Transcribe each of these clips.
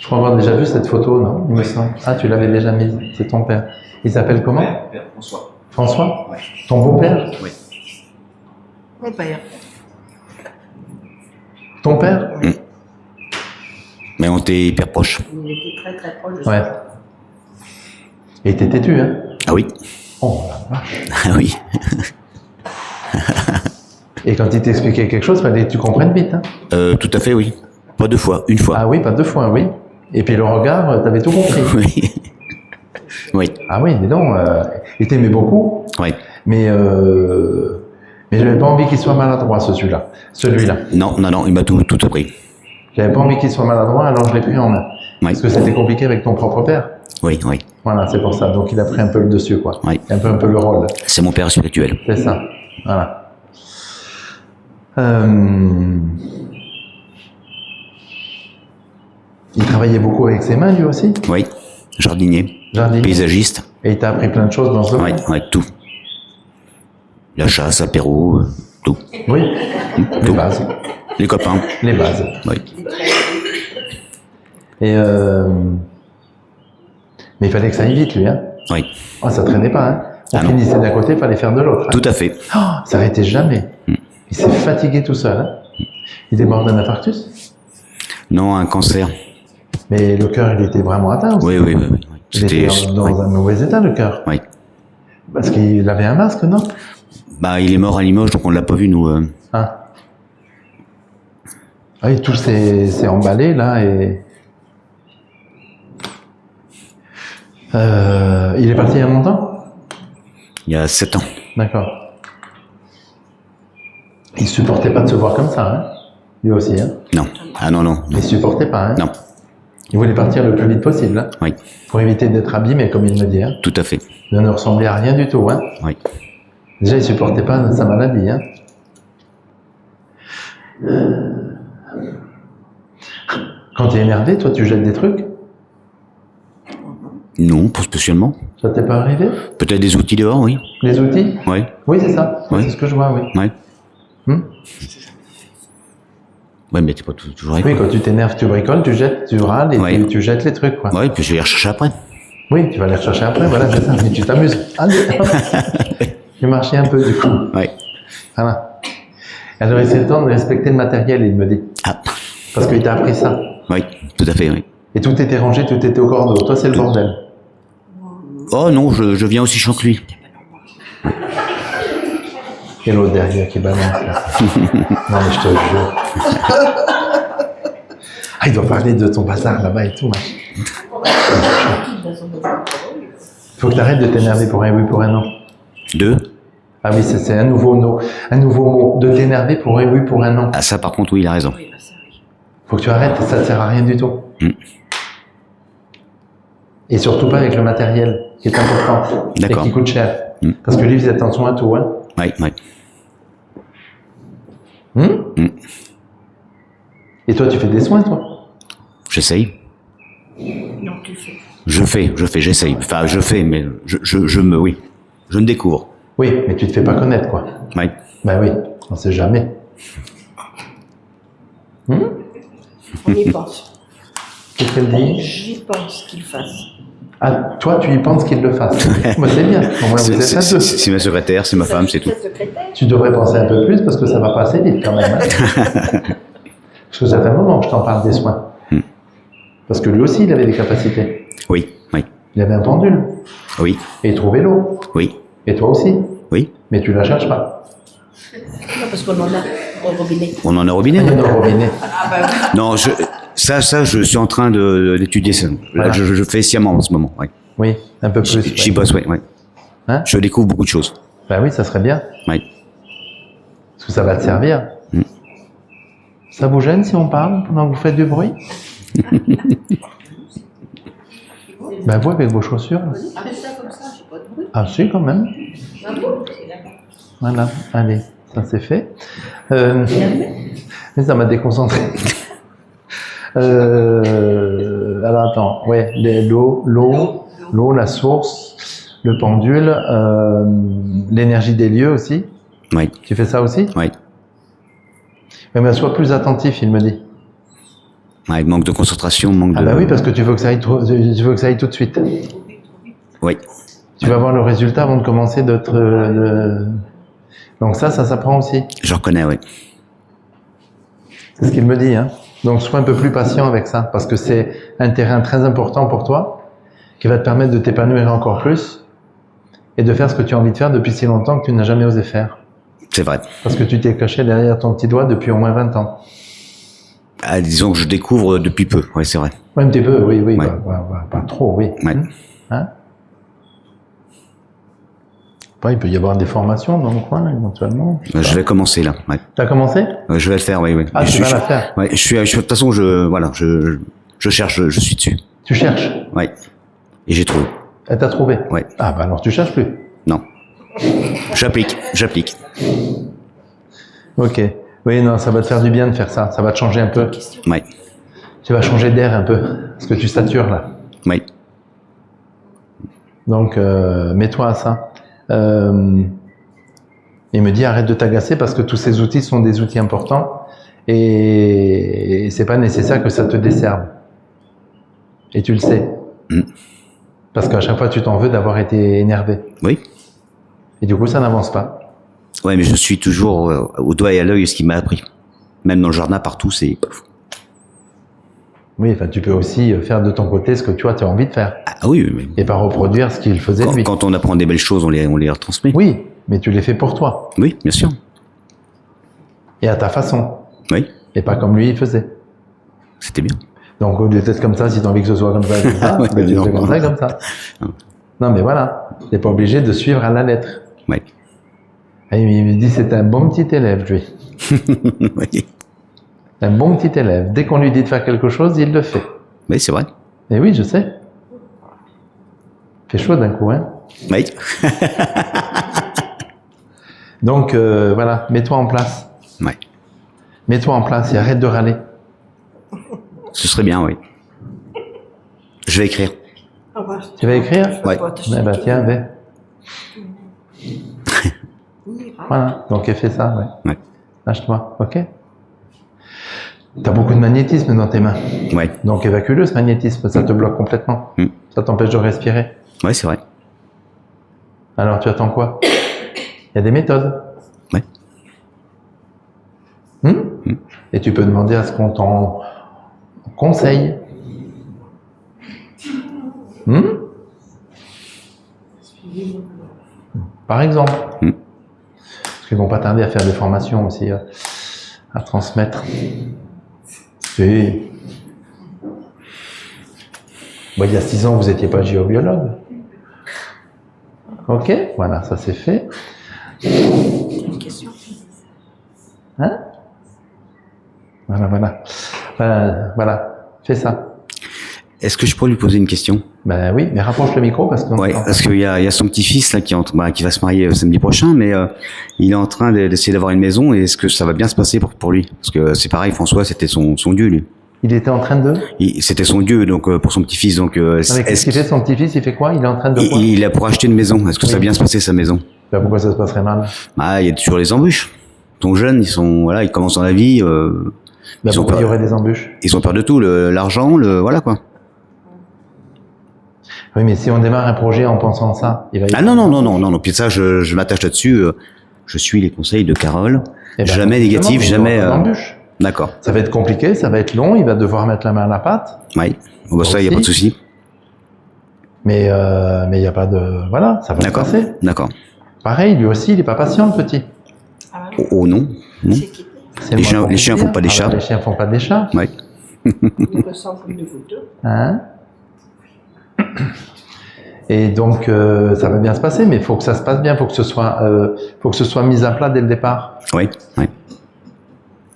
crois avoir déjà vu cette photo, non? Il me semble. Ah, tu l'avais déjà mise, c'est ton père. Il s'appelle comment? Père François. François? Ouais. Ton beau-père? Oui. Mon père. Ton père? Mais on était hyper proches. Il était très très proche de Ouais. ça. Et t'es têtu, hein? Ah oui. Oh la vache. Ah oui. Et quand il t'expliquait quelque chose, fallait que tu comprennes vite, hein? Tout à fait, oui. Pas 2 fois, 1 fois. Ah oui, pas 2 fois, oui. Et puis le regard, t'avais tout compris. Oui. Oui. Ah oui, dis donc, il t'aimait beaucoup, Oui. mais j'avais pas envie qu'il soit maladroit, celui-là. Non, il m'a tout appris. J'avais pas envie qu'il soit maladroit, alors je l'ai pris en main. Oui. Parce que c'était compliqué avec ton propre père. Oui. Voilà, c'est pour ça. Donc il a pris un peu le dessus, quoi. Oui. Un peu le rôle. C'est mon père spirituel. C'est ça. Voilà. Il travaillait beaucoup avec ses mains, lui aussi? Oui. Jardinier. Jardinier. Paysagiste. Et il t'a appris plein de choses dans ce Oui, domaine? tout. La chasse, l'apéro, tout. Oui. Les Tout. bases. Les copains. Les bases. Oui. Et mais il fallait que ça aille vite, lui, hein? Oui. Oh, ça traînait pas, hein? On Ah non. finissait d'un côté, il fallait faire de l'autre. Hein? Tout à fait. Oh, ça arrêtait jamais. Il s'est fatigué tout seul, hein? Il est mort d'un infarctus? Non, un cancer. Mais le cœur, il était vraiment atteint aussi. Oui. Il était dans oui. un mauvais état, le cœur. Oui. Parce qu'il avait un masque, non? Bah, il est mort à Limoges, donc on l'a pas vu, nous. Ah. Oui, tout s'est emballé, là, et... il est parti il y a longtemps? Il y a 7 ans. D'accord. Il supportait pas de se voir comme ça, hein? Lui aussi, hein? Non. Ah non. Il supportait pas, hein? Non. Il voulait partir le plus vite possible, hein? Oui. Pour éviter d'être abîmé, comme il me dit, hein? Tout à fait. De ne ressembler à rien du tout, hein? Oui. Déjà, il supportait pas sa maladie, hein? Quand tu es énervé, toi, tu jettes des trucs? Non, pas spécialement. Ça t'est pas arrivé? Peut-être des outils dehors, oui. Les outils? Oui. Oui, c'est ça. Oui. C'est ce que je vois, oui. Oui. Hmm? Oui, mais t'es pas toujours avec Oui, moi. quand tu t'énerves, tu bricoles, tu jettes, tu râles et Oui. tu jettes les trucs, quoi. Oui, puis je vais les rechercher après. Oui, tu vas les rechercher après, voilà, c'est ça. Mais tu t'amuses. Allez, hop. Tu marchais un peu, du coup. Oui. Voilà. Alors, c'est le temps de respecter le matériel, il me dit. Ah. Parce qu'il t'a appris ça. Oui, tout à fait, oui. Et tout était rangé, tout était au cordeau. Toi, c'est le bordel. Oh non, je viens aussi chanter lui. Et l'autre derrière qui balance, là. Non, mais je te jure. Ah, il doit parler de ton bazar là-bas et tout, machin. Faut que t'arrêtes de t'énerver pour un oui, pour un non. 2. Ah oui, c'est un nouveau mot. Un nouveau mot. De t'énerver pour un oui, pour un non. Ah ça, par contre, oui, il a raison. Faut que tu arrêtes, ça sert à rien du tout. Et surtout pas avec le matériel, qui est important. D'accord. Et qui coûte cher. Parce que lui, il faisait attention à tout, hein. Oui. Et toi, tu fais des soins, toi? J'essaye. Non, tu fais. J'essaye. Enfin, je fais, mais je me découvre. Oui, mais tu te fais pas connaître, quoi. Oui. Ben oui, on sait jamais. On y pense. Qu'est-ce qu'elle dit? J'y pense qu'il fasse. Ah, toi, tu y penses qu'il le fasse. Moi, c'est bien. Au moins, vous êtes à deux. C'est ma secrétaire, c'est ma femme, c'est tout. Sa secrétaire. Tu devrais penser un peu plus parce que ça va pas assez vite quand même. Hein. Parce que ça fait un moment que je t'en parle des soins. Parce que lui aussi, il avait des capacités. Oui. Il avait un pendule. Oui. Et il trouvait l'eau. Oui. Et toi aussi. Oui. Mais tu la cherches pas. Non, parce qu'on en a au robinet. On en a au robinet. Il y en a au robinet. Ah bah oui. Non, ça, je suis en train d'étudier ça. Là, Voilà. je fais sciemment en ce moment. Oui. Oui, un peu plus. J'y bosse, oui. Hein? Je découvre beaucoup de choses. Ben oui, ça serait bien. Oui. Parce que ça va te servir. Ça vous gêne si on parle pendant que vous faites du bruit? Ben vous avec vos chaussures. Là. Ah, mais ça comme ça, j'ai pas de bruit. Ah si, quand même. Ah bon? Voilà, allez, ça c'est fait. Mais ça m'a déconcentré. Alors attends, ouais, l'eau, la source, le pendule, l'énergie des lieux aussi. Oui. Tu fais ça aussi? Oui. Mais sois plus attentif, il me dit. Ouais, manque de concentration, manque Ah de... bah oui, parce que tu veux que ça aille, tu veux que ça aille tout de suite. Oui, Tu vas voir le résultat avant de commencer Donc ça s'apprend aussi. je reconnais, oui. C'est ce qu'il me dit. Hein. Donc sois un peu plus patient avec ça, parce que c'est un terrain très important pour toi, qui va te permettre de t'épanouir encore plus et de faire ce que tu as envie de faire depuis si longtemps que tu n'as jamais osé faire. C'est vrai. Parce que tu t'es caché derrière ton petit doigt depuis au moins 20 ans. Ah, disons que je découvre depuis peu, oui, c'est vrai. Ouais, un petit peu, oui, Ouais. pas trop, oui. Ouais. Hein? Après, il peut y avoir des formations dans le coin, éventuellement. Je vais commencer là, ouais. Tu as commencé? Je vais le faire, oui, oui. Ah, je tu vas la faire? Ouais, de toute façon, je cherche, je suis dessus. Tu cherches? Ouais. Et j'ai trouvé. Elle t'a trouvé? Ouais. Ah, bah alors tu cherches plus. Non. J'applique. Ok. Oui, non, ça va te faire du bien de faire ça. Ça va te changer un peu. Ouais. Tu vas changer d'air un peu. Parce que tu satures là. Ouais. Donc, mets-toi à ça. Il me dit arrête de t'agacer parce que tous ces outils sont des outils importants et c'est pas nécessaire que ça te desserve. Et tu le sais. Parce qu'à chaque fois tu t'en veux d'avoir été énervé. Oui. Et du coup ça n'avance pas. Ouais, mais je suis toujours au doigt et à l'œil ce qu'il m'a appris. Même dans le jardin, partout, c'est... Oui, enfin tu peux aussi faire de ton côté ce que tu as envie de faire. Ah oui, mais... Et pas reproduire ce qu'il faisait lui. Quand on apprend des belles choses, on les retransmet. Oui, mais tu les fais pour toi. Oui, bien sûr. Et à ta façon. Oui, Et pas comme lui il faisait. c'était bien. Donc au lieu d'être comme ça, si tu as envie que ce soit comme ça, comme ça, Ouais, ben, tu non. fais comme ça, comme ça. Non mais voilà, tu n'es pas obligé de suivre à la lettre. Oui. Et il me dit c'est un bon petit élève lui. Oui. Un bon petit élève. Dès qu'on lui dit de faire quelque chose, il le fait. Oui, c'est vrai. Et oui, je sais. Fait chaud d'un coup, hein. Oui. Donc voilà, mets-toi en place. Ouais. Mets-toi en place et arrête de râler. Ce serait bien, oui. Je vais écrire. Ah bah, Tu vas écrire? Ouais. Eh ben tiens, vais. Voilà, donc fais ça, ouais. Ouais. Lâche-toi, ok? T'as beaucoup de magnétisme dans tes mains. Ouais. Donc évacue-le ce magnétisme, ça te bloque complètement. Ça t'empêche de respirer. Ouais, c'est vrai. Alors tu attends quoi? Il y a des méthodes. Ouais. Et tu peux demander à ce qu'on t'en conseille. Par exemple. Parce qu'ils vont pas tarder à faire des formations aussi à transmettre. Si. Bon, il y a 6 ans, vous n'étiez pas géobiologue. Ok, voilà, ça c'est fait. Une question. Hein? Voilà. Voilà, fais ça. Est-ce que je pourrais lui poser une question? Ben oui, mais rapproche le micro parce que... Ouais, parce qu'il y a son petit-fils là qui va se marier samedi prochain, mais il est en train d'essayer d'avoir une maison. Et est-ce que ça va bien se passer pour lui? Parce que c'est pareil, François, c'était son dieu, lui. Il était en train de... C'était son dieu, donc pour son petit-fils. Donc, Qu'est-ce qu'il fait son petit-fils? Il fait quoi? Il est en train de quoi? il a pour acheter une maison. Est-ce que ça va bien se passer sa maison? Ben pourquoi ça se passerait mal? Ah, il y a toujours les embûches. Ils sont jeunes, ils commencent dans la vie. Ben ils ont pourquoi peur. il y aurait des embûches? Ils ont peur de tout, l'argent, voilà quoi. Oui, mais si on démarre un projet en pensant ça, il va y Ah non. Puis ça, je m'attache là-dessus. Je suis les conseils de Carole. Eh ben, Jamais négatif, jamais. D'embûches. D'accord. Ça va être compliqué, ça va être long, il va devoir mettre la main à la pâte. Oui. Bon, bah, ça, il n'y a Aussi. pas de souci. Mais il n'y a pas de... Voilà, ça va se D'accord. passer. D'accord. Pareil, lui aussi, il n'est pas patient, le petit. Ah, Oh non. Non. c'est qui C'est Les moi chiens- qu'on les peut chiens dire. font pas des Ah chats. ben, les chiens font pas des chats. Ouais. on ressent comme des photos. Hein? Et donc, ça va bien se passer, mais il faut que ça se passe bien, faut que ce soit mis à plat dès le départ. Oui.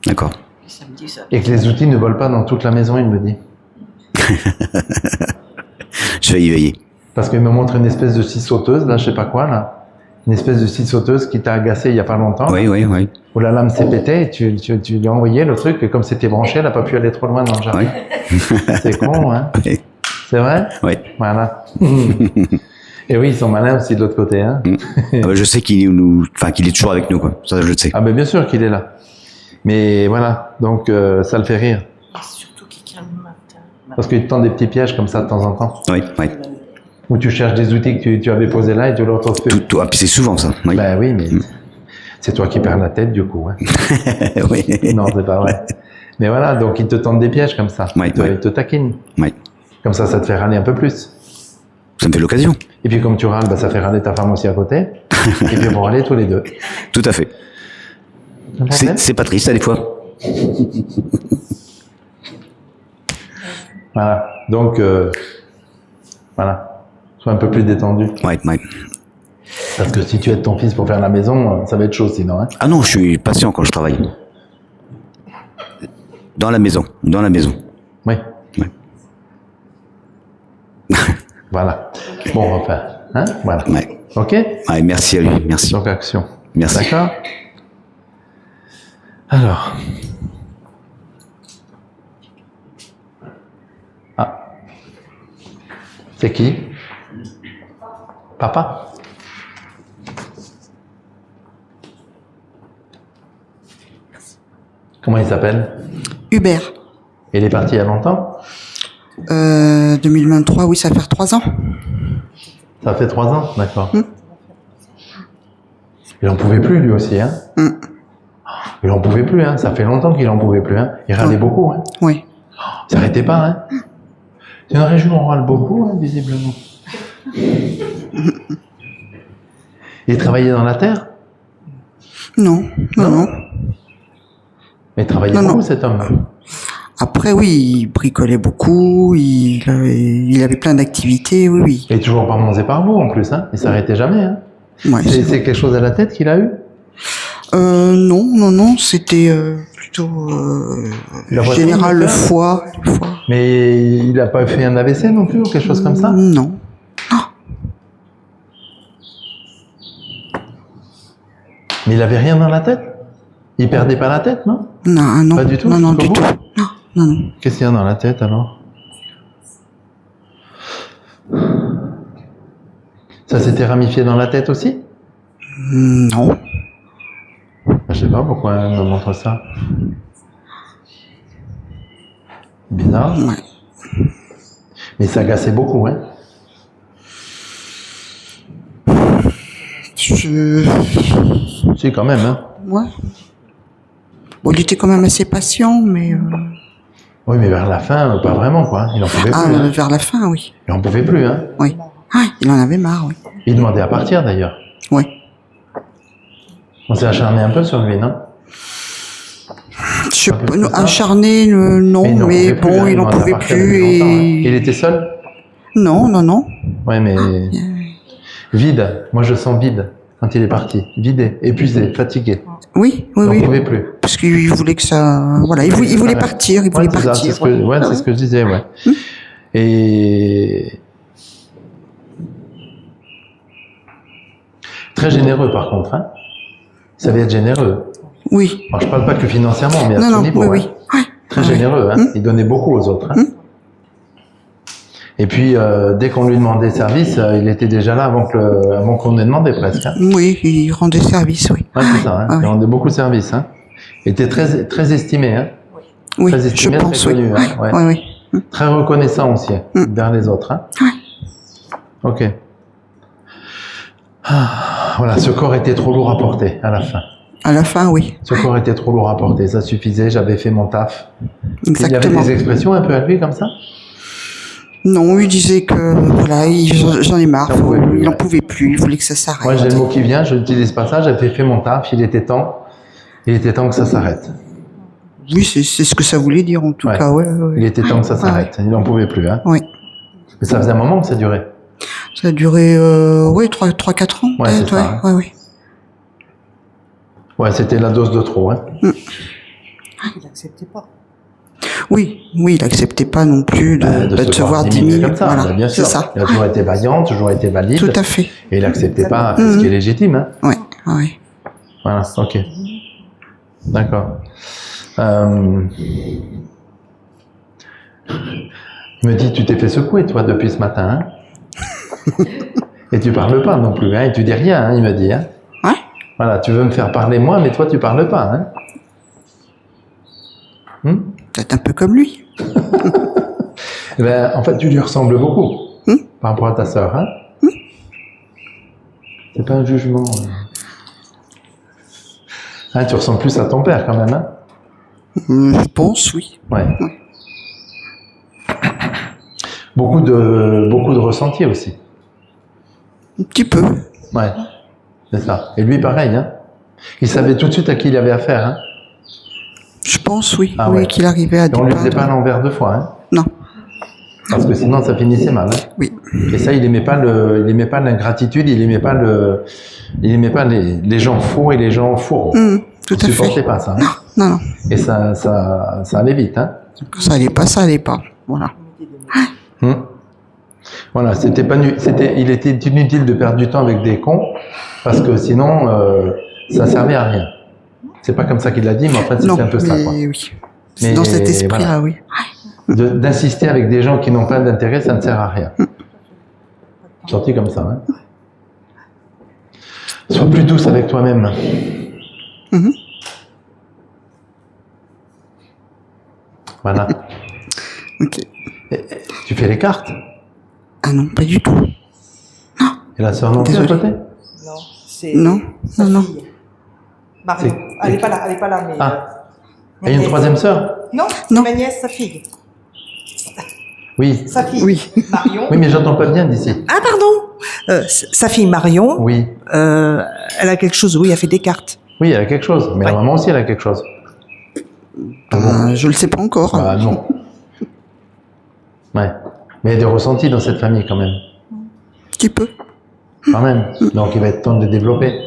D'accord. Et samedi, ça. Et que les outils ne volent pas dans toute la maison, il me dit. Je vais y veiller. Parce qu'il me montre une espèce de scie sauteuse, là, je sais pas quoi, là. Une espèce de scie sauteuse qui t'a agacé il y a pas longtemps. Oui. Où la lame s'est pétée et tu lui as envoyé le truc, et comme c'était branché, elle n'a pas pu aller trop loin dans le jardin. Oui. C'est con, hein? Oui. C'est vrai? Oui. Voilà. Et oui, ils sont malins aussi de l'autre côté, hein? Ah bah, je sais qu'il est toujours avec nous, quoi. Ça, je le sais. Ah ben bien sûr qu'il est là. Mais voilà, donc ça le fait rire. Et surtout qui Parce qu'ils te tendent des petits pièges comme ça de temps en temps. Oui, oui. Où tu cherches des outils que tu avais posés là et tu le retrouves plus. Ah, puis c'est souvent ça. Oui. Ben oui, mais c'est toi qui perds la tête du coup. Hein. Oui. Non, c'est pas vrai. Mais voilà, donc ils te tendent des pièges comme ça. Ouais, Ils te taquinent. Oui. Comme ça te fait râler un peu plus. Ça me fait l'occasion. Et puis comme tu râles, ça fait râler ta femme aussi à côté. Et puis vous râlez tous les deux. Tout à fait. C'est pas triste, à des fois. Voilà. Donc, voilà. Sois un peu plus détendu. Ouais, ouais. Parce que si tu aides ton fils pour faire la maison, ça va être chaud sinon. Hein. Ah non, je suis patient quand je travaille. Dans la maison. Oui. Ouais. Voilà. Bon, enfin. Hein? Voilà. Ouais. OK? Ouais, merci à lui, merci. Donc, action. Merci. D'accord? Alors. Ah. C'est qui? Papa? Comment il s'appelle? Hubert. Il est parti il y a longtemps? 2023, oui, ça va faire 3 ans. Ça fait 3 ans? D'accord. Il en pouvait plus, lui aussi, hein? Il en pouvait plus, hein? Ça fait longtemps qu'il en pouvait plus, hein? Il râlait beaucoup, hein? Oui. Il s'arrêtait pas, hein? C'est une région où on râle beaucoup, hein, visiblement. Il travaillait dans la terre? Non. Mais il travaillait Non, beaucoup, non. cet homme. Après, oui, il bricolait beaucoup, il avait plein d'activités, oui. Il est toujours pas mangé par vous, en plus, hein? Il s'arrêtait jamais, hein? Ouais, C'est quelque chose à la tête qu'il a eu? non, c'était plutôt La voiture, général, il le fait foie. Mais il a pas fait un AVC non plus, ou quelque chose comme ça? Non. Mais il avait rien dans la tête? Il perdait pas la tête, non? Non. Pas du tout, Non, jusqu'au du bout? tout. Non. Qu'est-ce qu'il y a dans la tête, alors? Ça s'était ramifié dans la tête aussi? Non. Je sais pas pourquoi elle me montre ça. Bizarre. Ouais. Mais ça agaçait beaucoup, hein? Si, quand même, hein? Ouais. Bon, il était quand même assez patient, mais... Oui, mais vers la fin, pas vraiment, quoi. Il en pouvait plus. Hein. vers la fin, oui. Il en pouvait plus, hein? Oui. Ah, il en avait marre, oui. Il demandait à partir, d'ailleurs. Oui. On s'est acharné un peu sur lui, non? Acharné, non, il n'en mais pouvait plus, bon, hein, il n'en demandait à pouvait partir plus depuis longtemps, hein. et... Il était seul? Non. Ouais, mais... Vide. Moi, je sens vide quand il est parti. Vidé, épuisé, fatigué. Oui. Il n'en pouvait plus. Parce qu'il voulait que ça... Voilà, il voulait partir, C'est ce que je disais, ouais. Et... Très généreux, par contre, hein. Il savait être généreux. Oui. Alors, je parle pas que financièrement, mais à ce niveau. Oui. Hein. Très généreux, hein. Il donnait beaucoup aux autres. Hein. Et puis, dès qu'on lui demandait service, il était déjà là avant qu'on ait demandé presque. Hein. Oui, il rendait service, oui. Ouais, c'est ça. Hein. Il rendait beaucoup de service. Hein. Il était très estimé. Hein. Oui, très estimé, je pense, très connu. oui. Hein. Ouais. Oui. Très reconnaissant aussi vers les autres. Hein. Ok. Voilà, ce corps était trop lourd à porter à la fin. À la fin, oui. Ce corps était trop lourd à porter, ça suffisait, j'avais fait mon taf. Exactement. Il y avait des expressions un peu à lui comme ça? Non, il disait que voilà, j'en ai marre, il n'en pouvait plus, il voulait que ça s'arrête. Moi j'ai le mot qui vient, je n'utilise pas ça, j'avais fait mon taf, il était temps que ça s'arrête. Oui, c'est ce que ça voulait dire en tout cas, ouais. Il était temps que ça s'arrête, il n'en pouvait plus. Hein. Oui. Mais ça faisait un moment que ça durait. Ça a duré, 3-4 ans. Ouais, c'est ça. Hein. Oui. Ouais, c'était la dose de trop. Hein. Il n'acceptait pas. Oui, il n'acceptait pas non plus de se voir diminuer comme ça. Voilà, bien sûr. c'est ça. Il a toujours été vaillant, toujours été valide. Tout à fait. Et il n'acceptait pas ce qui est légitime. Hein. Oui. Voilà, ok. D'accord. Il me dit, tu t'es fait secouer, toi, depuis ce matin. Hein. Et tu parles pas non plus. Hein, et tu dis rien, hein, il me dit. Hein. Ouais. Voilà, tu veux me faire parler moi, mais toi, tu parles pas. Hein. Peut-être un peu comme lui. Eh ben, en fait, tu lui ressembles beaucoup par rapport à ta sœur. Hein c'est pas un jugement. Hein, tu ressembles plus à ton père quand même. Hein Je pense, oui. ouais. Beaucoup de ressenti aussi. Un petit peu. Ouais, c'est ça. Et lui, pareil. Hein il savait tout de suite à qui il avait affaire. Hein Je pense, oui. Ah oui, ouais. qu'il arrivait à Et on lui faisait dépeindre. pas l'envers deux fois. Hein Non, parce que sinon, ça finissait mal. Hein oui. et ça, il aimait pas l'ingratitude, il aimait pas les gens faux et les gens faux. Tout Il à supportait fait. pas ça. Hein Non, non. et ça allait vite. Hein Quand ça allait pas, ça allait pas. Voilà. Voilà, il était inutile de perdre du temps avec des cons, parce que sinon, ça servait à rien. C'est pas comme ça qu'il l'a dit, mais en fait, Non, c'était un peu ça, quoi. oui. Mais Dans cet esprit-là, voilà. oui. D'insister avec des gens qui n'ont pas d'intérêt, ça ne sert à rien. Sorti comme ça, hein. Sois plus douce avec toi-même. Voilà. Ok. Tu fais les cartes. Ah non, pas du tout. Et la sœur non plus à Désolée. côté. Non, c'est Non, sa non, non. fille. Marion. C'est- Elle n'est pas là, elle est pas là, mais. Ah. ma Et il y a une nièce. troisième sœur. Non, Non. ma nièce, sa fille. Oui. Sa fille. Oui. Marion. Oui, mais j'entends pas bien d'ici. Ah, pardon. Sa fille Marion. Oui. Elle a quelque chose. Oui, elle fait des cartes. Oui, elle a quelque chose. Mais la Ouais. maman aussi, elle a quelque chose. Ah bon Je le sais pas encore. Bah non. Ouais. Mais il y a des ressentis dans cette famille quand même. Un petit peu. Quand même. Donc il va être temps de les développer.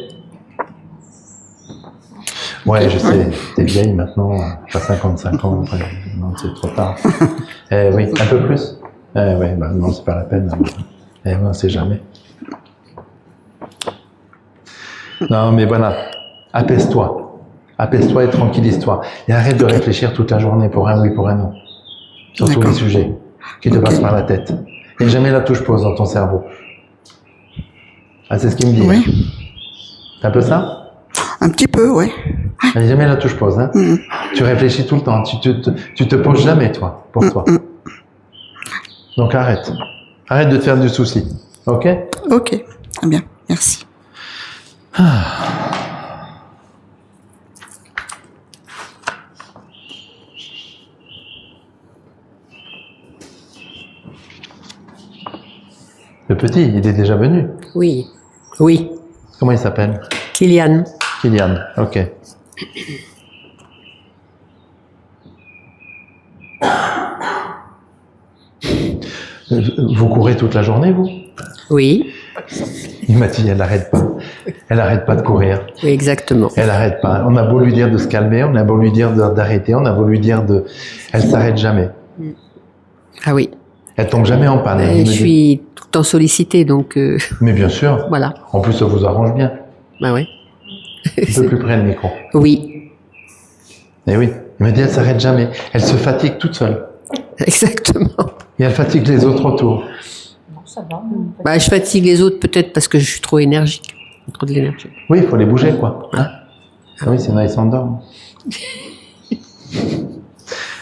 Ouais, je sais, t'es vieille maintenant, t'as 55 ans, après, non, c'est trop tard. Eh oui, un peu plus. Eh oui, bah non, c'est pas la peine. Eh on sait jamais. Non, mais voilà, apaise-toi. Apaise-toi et tranquillise-toi. Et arrête de réfléchir toute la journée pour un oui, pour un non. Sur tous D'accord. les sujets qui te passent par la tête. Et jamais la touche pause dans ton cerveau. Ah, c'est ce qu'il me dit. Oui. C'est un peu ça? Un petit peu, ouais. Et jamais la touche pause. Hein. Tu réfléchis tout le temps. Tu te poses jamais, toi, pour toi. Donc arrête. Arrête de te faire du souci. Ok? Ok. Très bien. Merci. Le petit, il est déjà venu. Oui, oui. Comment il s'appelle? Kylian. Kylian. Ok. Vous courez toute la journée, vous? Oui, Il m'a dit, elle n'arrête pas. Elle n'arrête pas de courir. oui, exactement. Elle n'arrête pas. On a beau lui dire de se calmer, on a beau lui dire d'arrêter, on a beau lui dire de... Elle s'arrête jamais. Ah oui. Elle tombe jamais en panne. Elle Je me dit- suis tout le temps sollicitée, donc Mais bien sûr. voilà. En plus, ça vous arrange bien. Bah ouais. Un peu plus près le micro. Oui, Et oui. Il me dit, elle s'arrête jamais. Elle se fatigue toute seule. exactement. Et elle fatigue les autres autour. Non, ça va. Bah, je fatigue les autres peut-être parce que je suis trop énergique. Trop de l'énergie. Oui, il faut les bouger, quoi. Hein ah oui, sinon ils s'endorment.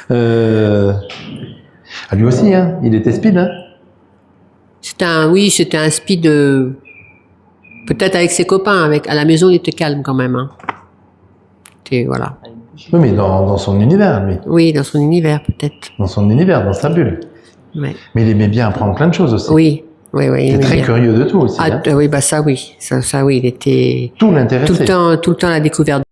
Ah, lui aussi, hein. Il était speed, hein. C'était un speed, peut-être avec ses copains. À la maison, il était calme quand même. Hein. Voilà. Oui, mais dans son univers, lui. Oui, dans son univers peut-être. Dans son univers, dans sa bulle. Ouais. Mais il aimait bien apprendre plein de choses aussi. Oui, oui, oui. Il est très curieux de tout aussi. Ah, hein. oui, bah ça oui, ça oui, il était Tout tout l'intéressait. le temps à la découverte.